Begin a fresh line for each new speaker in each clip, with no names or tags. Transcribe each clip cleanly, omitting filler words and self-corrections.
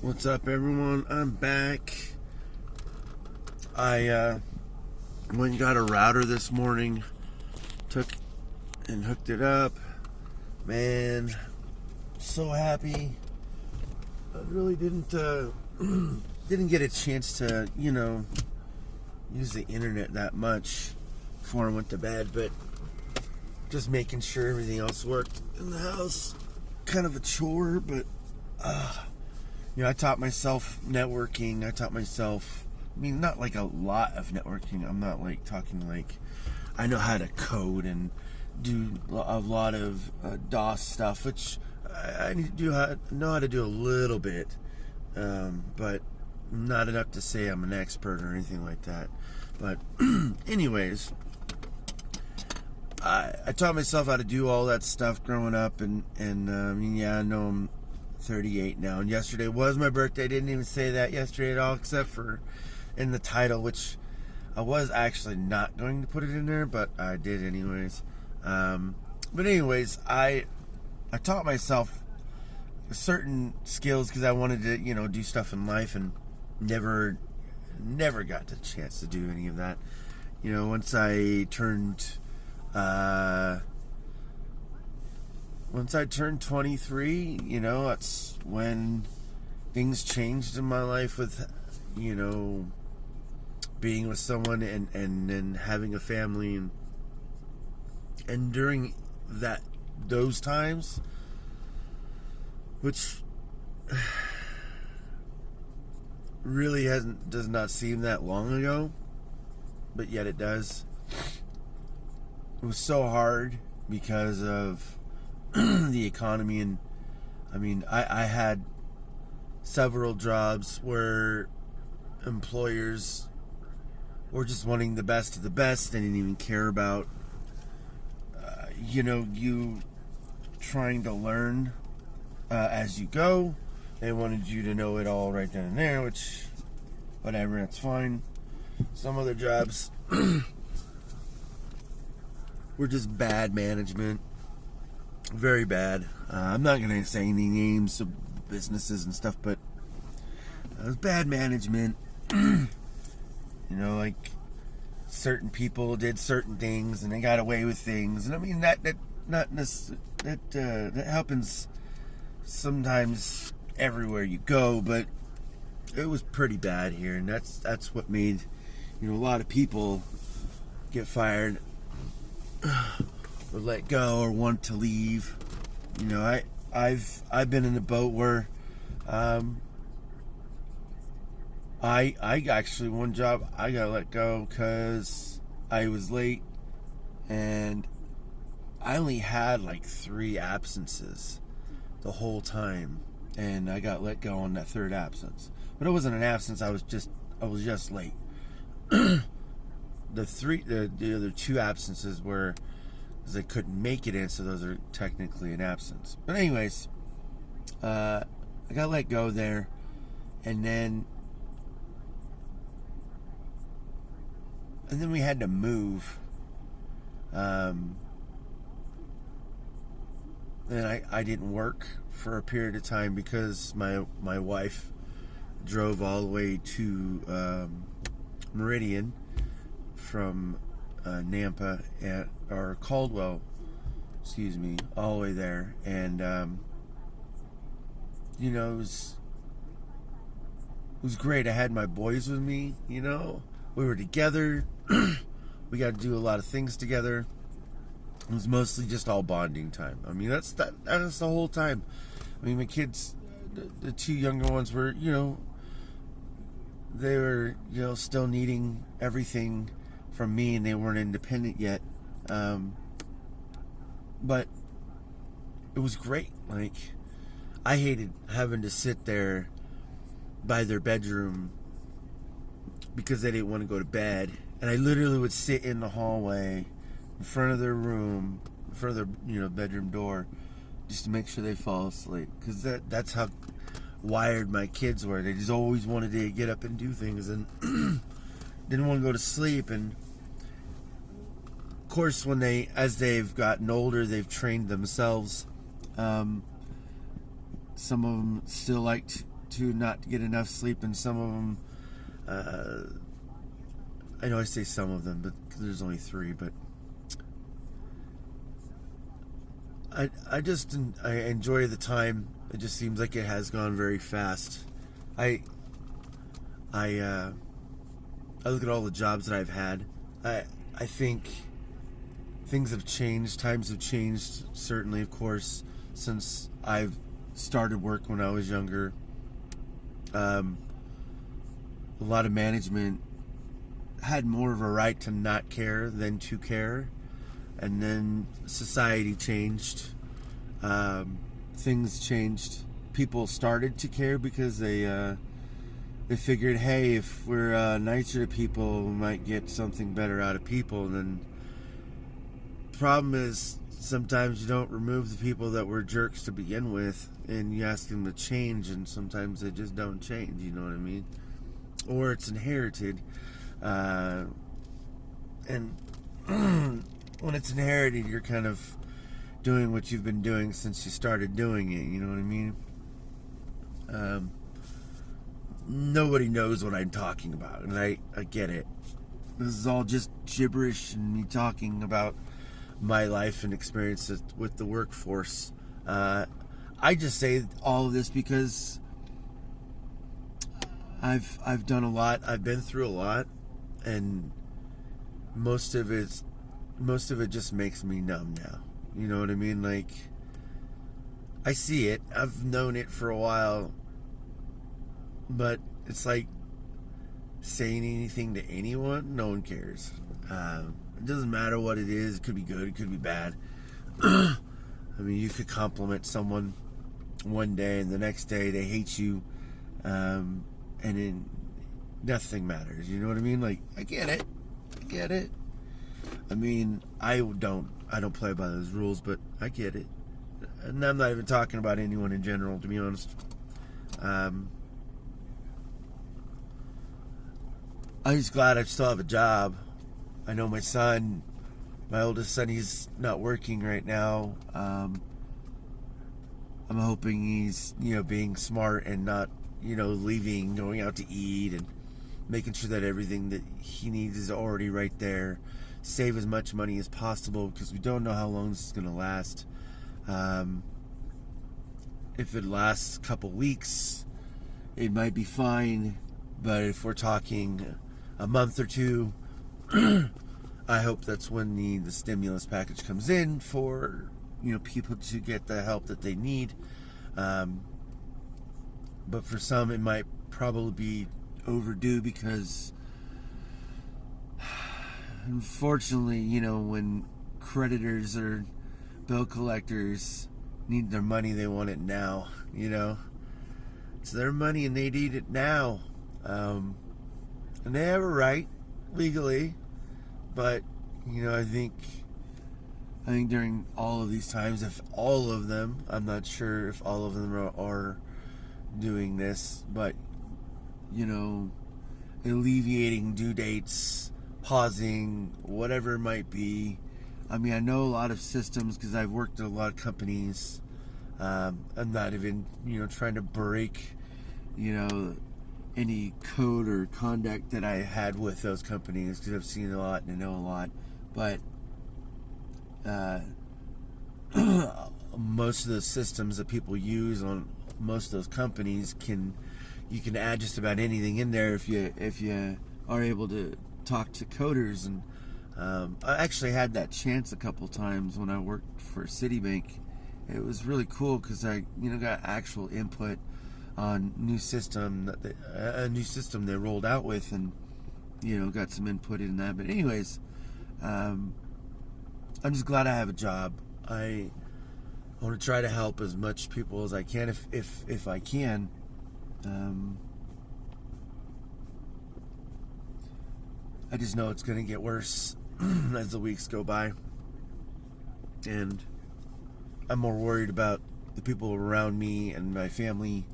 What's up, everyone? I'm back. I went and got a router this morning. Took and hooked it up. Man, so happy. I really didn't get a chance to, use the internet that much before I went to bed, but just making sure everything else worked in the house. Kind of a chore, but I taught myself networking. Not like a lot of networking. I'm not like talking like I know how to code and do a lot of DOS stuff, which I know how to do a little bit, but not enough to say I'm an expert or anything like that. But anyways, I taught myself how to do all that stuff growing up, and I know I'm 38 now, and yesterday was my birthday. I didn't even say that yesterday at all, except for in the title, which I was actually not going to put it in there, but I did anyways. But anyways, I taught myself certain skills because I wanted to, do stuff in life, and never got the chance to do any of that. Once I turned 23, that's when things changed in my life with, being with someone and having a family. And during those times, which really does not seem that long ago, but yet it does. It was so hard because of the economy, and I had several jobs where employers were just wanting the best of the best. They didn't even care about you trying to learn as you go. They wanted you to know it all right then and there, which whatever, that's fine. Some other jobs were just bad management. Very bad. I'm not going to say any names of businesses and stuff, but it was bad management. Like certain people did certain things and they got away with things, and that happens sometimes everywhere you go, but it was pretty bad here, and that's what made a lot of people get fired or let go or want to leave. I've been in a boat where I actually, one job I got let go because I was late, and I only had like 3 absences the whole time, and I got let go on that 3rd absence. But it wasn't an absence. I was just late. The other 2 absences were because I couldn't make it in, so those are technically an absence. But anyways, I got let go there, and then we had to move. And I didn't work for a period of time because my wife drove all the way to Meridian from Nampa or Caldwell, all the way there, and it was great. I had my boys with me. We were together. We got to do a lot of things together. It was mostly just all bonding time. That's the whole time. My kids, the 2 younger ones were, they were, still needing everything from me, and they weren't independent yet. But it was great. Like, I hated having to sit there by their bedroom because they didn't want to go to bed, and I literally would sit in the hallway in front of their room, in front of their bedroom door, just to make sure they fall asleep, because that's how wired my kids were. They just always wanted to get up and do things, and didn't want to go to sleep. And of course, as they've gotten older, they've trained themselves. Some of them still liked to not get enough sleep, and some of them, I know I say some of them, but there's only 3, but I enjoy the time. It just seems like it has gone very fast. I look at all the jobs that I've had. I think things have changed. Times have changed, certainly, of course, since I've started work when I was younger. A lot of management had more of a right to not care than to care. And then society changed. Things changed. People started to care because they figured, hey, if we're nicer to people, we might get something better out of people. And then the problem is sometimes you don't remove the people that were jerks to begin with, and you ask them to change, and sometimes they just don't change. You know what I mean? Or it's inherited, and when it's inherited, you're kind of doing what you've been doing since you started doing it. You know what I mean? Nobody knows what I'm talking about, and I get it. This is all just gibberish and me talking about my life and experiences with the workforce. I just say all of this because I've done a lot. I've been through a lot, and most of it just makes me numb now. You know what I mean? Like, I see it. I've known it for a while, but it's like saying anything to anyone, no one cares. It doesn't matter what it is. It could be good, it could be bad. I mean, you could compliment someone one day and the next day they hate you, and then nothing matters. You know what I mean? Like, I get it. I mean, I don't play by those rules, but I get it. And I'm not even talking about anyone in general, to be honest. I'm just glad I still have a job. I know my oldest son, he's not working right now. I'm hoping he's, being smart and not, leaving, going out to eat, and making sure that everything that he needs is already right there. Save as much money as possible, because we don't know how long this is going to last. If it lasts a couple weeks, it might be fine. But if we're talking a month or two, I hope that's when the stimulus package comes in for people to get the help that they need. But for some, it might probably be overdue, because unfortunately, when creditors or bill collectors need their money, they want it now. It's their money and they need it now. And they have a right legally, but I think during all of these times, if all of them, I'm not sure if all of them are doing this, but alleviating due dates, pausing, whatever it might be. I mean, I know a lot of systems because I've worked at a lot of companies. I'm not even trying to break any code or conduct that I had with those companies, because I've seen a lot and I know a lot. But most of the systems that people use on most of those companies you can add just about anything in there if you are able to talk to coders. And I actually had that chance a couple times when I worked for Citibank. It was really cool because I got actual input on a new system they rolled out with, and got some input in that. But anyways, I'm just glad I have a job. I want to try to help as much people as I can if I can. I just know it's going to get worse as the weeks go by, and I'm more worried about the people around me and my family,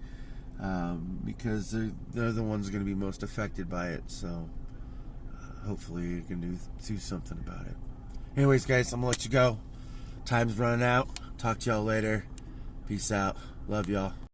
because they're the ones going to be most affected by it. So hopefully you can do something about it. Anyways, guys, I'm gonna let you go. Time's running out. Talk to y'all later. Peace out. Love y'all.